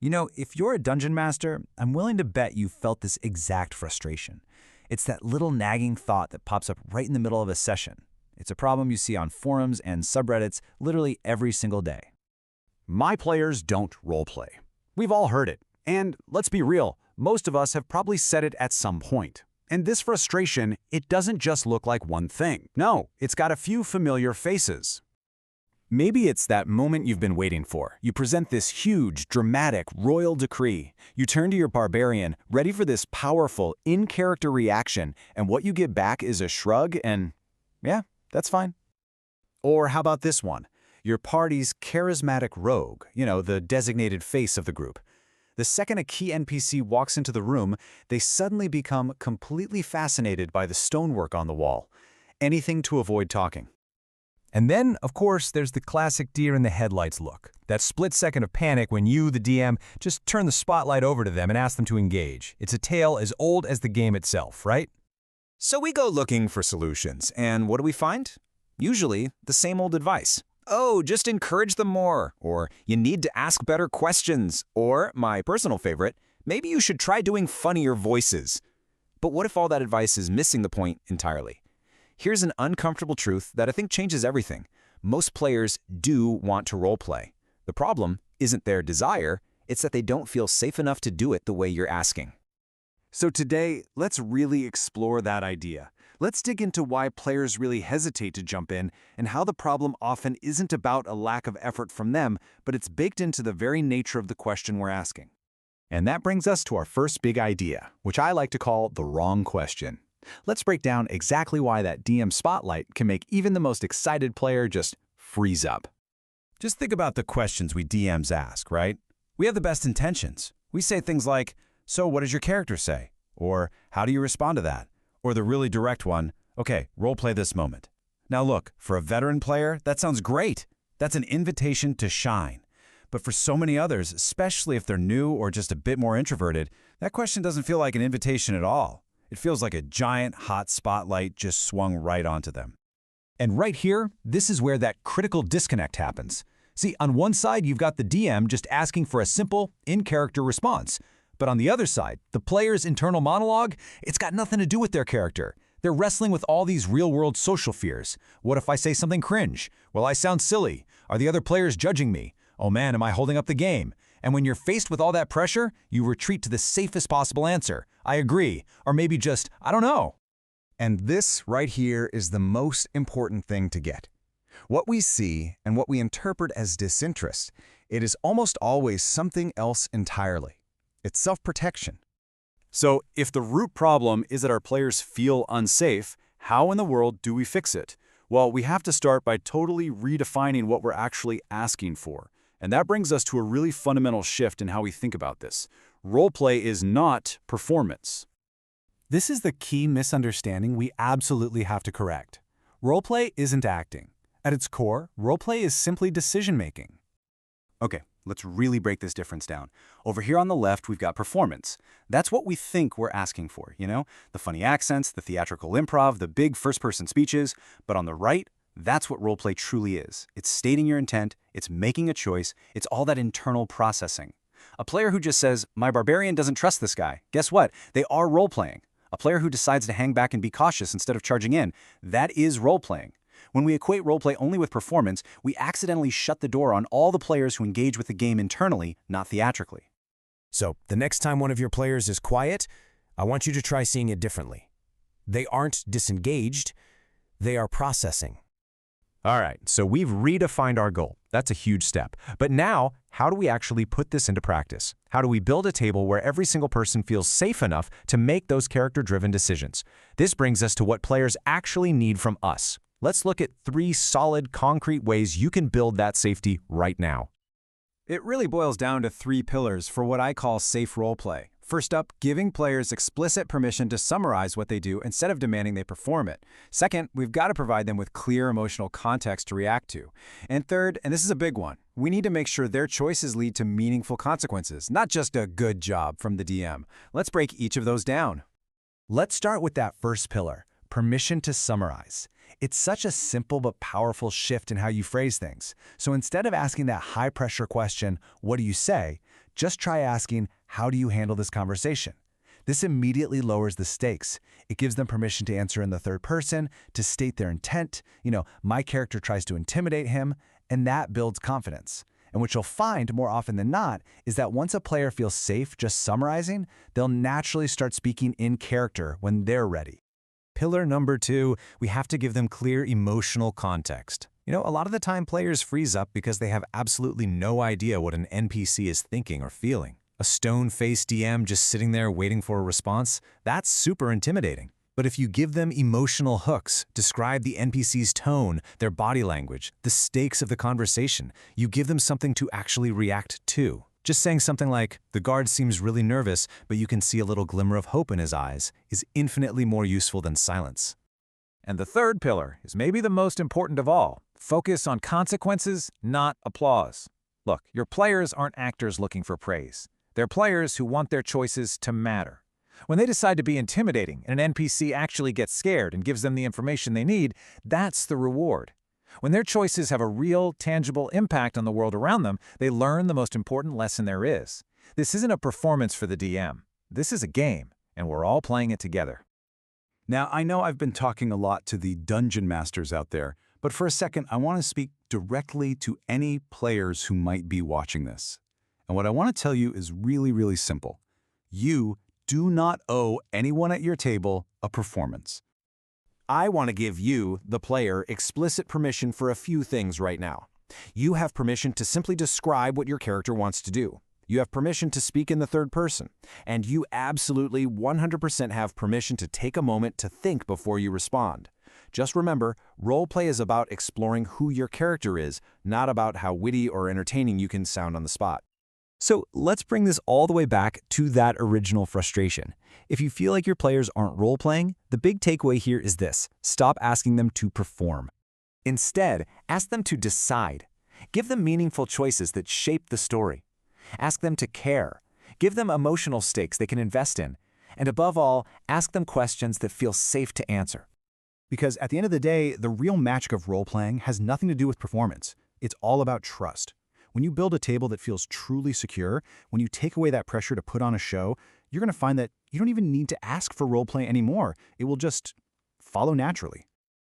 You know, if you're a dungeon master, I'm willing to bet you felt this exact frustration. It's that little nagging thought that pops up right in the middle of a session. It's a problem you see on forums and subreddits literally every single day. My players don't roleplay. We've all heard it. And let's be real, most of us have probably said it at some point. And this frustration, it doesn't just look like one thing. No, it's got a few familiar faces. Maybe it's that moment you've been waiting for. You present this huge, dramatic, royal decree. You turn to your barbarian, ready for this powerful, in-character reaction, and what you get back is a shrug and, yeah, that's fine. Or how about this one? Your party's charismatic rogue, the designated face of the group. The second a key NPC walks into the room, they suddenly become completely fascinated by the stonework on the wall. Anything to avoid talking. And then, of course, there's the classic deer in the headlights look. That split second of panic when you, the DM, just turn the spotlight over to them and ask them to engage. It's a tale as old as the game itself, right? So we go looking for solutions, and what do we find? Usually, the same old advice. Oh, just encourage them more, or you need to ask better questions, or, my personal favorite, maybe you should try doing funnier voices. But what if all that advice is missing the point entirely? Here's an uncomfortable truth that I think changes everything. Most players do want to roleplay. The problem isn't their desire, it's that they don't feel safe enough to do it the way you're asking. So today, let's really explore that idea. Let's dig into why players really hesitate to jump in and how the problem often isn't about a lack of effort from them, but it's baked into the very nature of the question we're asking. And that brings us to our first big idea, which I like to call the wrong question. Let's break down exactly why that DM spotlight can make even the most excited player just freeze up. Just think about the questions we DMs ask, right? We have the best intentions. We say things like, "So what does your character say?" Or, "How do you respond to that?" Or the really direct one, "Okay, roleplay this moment." Now look, for a veteran player, that sounds great. That's an invitation to shine. But for so many others, especially if they're new or just a bit more introverted, that question doesn't feel like an invitation at all. It feels like a giant, hot spotlight just swung right onto them. And right here, this is where that critical disconnect happens. See, on one side, you've got the DM just asking for a simple, in-character response. But on the other side, the player's internal monologue, it's got nothing to do with their character. They're wrestling with all these real-world social fears. What if I say something cringe? Will I sound silly? Are the other players judging me? Oh man, am I holding up the game? And when you're faced with all that pressure, you retreat to the safest possible answer. I agree. Or maybe just, I don't know. And this right here is the most important thing to get. What we see and what we interpret as disinterest, it is almost always something else entirely. It's self-protection. So if the root problem is that our players feel unsafe, how in the world do we fix it? Well, we have to start by totally redefining what we're actually asking for. And that brings us to a really fundamental shift in how we think about this. Roleplay is not performance. This is the key misunderstanding we absolutely have to correct. Roleplay isn't acting. At its core, roleplay is simply decision-making. Okay, let's really break this difference down. Over here on the left, we've got performance. That's what we think we're asking for, The funny accents, the theatrical improv, the big first-person speeches. But on the right, that's what roleplay truly is. It's stating your intent, it's making a choice, it's all that internal processing. A player who just says, "My barbarian doesn't trust this guy," guess what? They are roleplaying. A player who decides to hang back and be cautious instead of charging in, that is roleplaying. When we equate roleplay only with performance, we accidentally shut the door on all the players who engage with the game internally, not theatrically. So, the next time one of your players is quiet, I want you to try seeing it differently. They aren't disengaged, they are processing. All right, so we've redefined our goal. That's a huge step. But now, how do we actually put this into practice? How do we build a table where every single person feels safe enough to make those character-driven decisions? This brings us to what players actually need from us. Let's look at 3 solid, concrete ways you can build that safety right now. It really boils down to 3 pillars for what I call safe roleplay. First up, giving players explicit permission to summarize what they do instead of demanding they perform it. Second, we've got to provide them with clear emotional context to react to. And third, and this is a big one, we need to make sure their choices lead to meaningful consequences, not just a good job from the DM. Let's break each of those down. Let's start with that first pillar, permission to summarize. It's such a simple but powerful shift in how you phrase things. So instead of asking that high-pressure question, "What do you say?" Just try asking, how do you handle this conversation? This immediately lowers the stakes. It gives them permission to answer in the third person, to state their intent. My character tries to intimidate him, and that builds confidence. And what you'll find more often than not is that once a player feels safe just summarizing, they'll naturally start speaking in character when they're ready. Pillar number 2, we have to give them clear emotional context. A lot of the time players freeze up because they have absolutely no idea what an NPC is thinking or feeling. A stone-faced DM just sitting there waiting for a response, that's super intimidating. But if you give them emotional hooks, describe the NPC's tone, their body language, the stakes of the conversation, you give them something to actually react to. Just saying something like, the guard seems really nervous, but you can see a little glimmer of hope in his eyes, is infinitely more useful than silence. And the third pillar is maybe the most important of all. Focus on consequences, not applause. Look, your players aren't actors looking for praise. They're players who want their choices to matter. When they decide to be intimidating and an NPC actually gets scared and gives them the information they need, that's the reward. When their choices have a real, tangible impact on the world around them, they learn the most important lesson there is. This isn't a performance for the DM. This is a game, and we're all playing it together. Now, I know I've been talking a lot to the dungeon masters out there, but for a second, I want to speak directly to any players who might be watching this. And what I want to tell you is really, really simple. You do not owe anyone at your table a performance. I want to give you, the player, explicit permission for a few things right now. You have permission to simply describe what your character wants to do. You have permission to speak in the third person. And you absolutely 100% have permission to take a moment to think before you respond. Just remember, roleplay is about exploring who your character is, not about how witty or entertaining you can sound on the spot. So let's bring this all the way back to that original frustration. If you feel like your players aren't role-playing, the big takeaway here is this: stop asking them to perform. Instead, ask them to decide. Give them meaningful choices that shape the story. Ask them to care. Give them emotional stakes they can invest in. And above all, ask them questions that feel safe to answer. Because at the end of the day, the real magic of role-playing has nothing to do with performance. It's all about trust. When you build a table that feels truly secure, when you take away that pressure to put on a show, you're going to find that you don't even need to ask for role-play anymore. It will just follow naturally.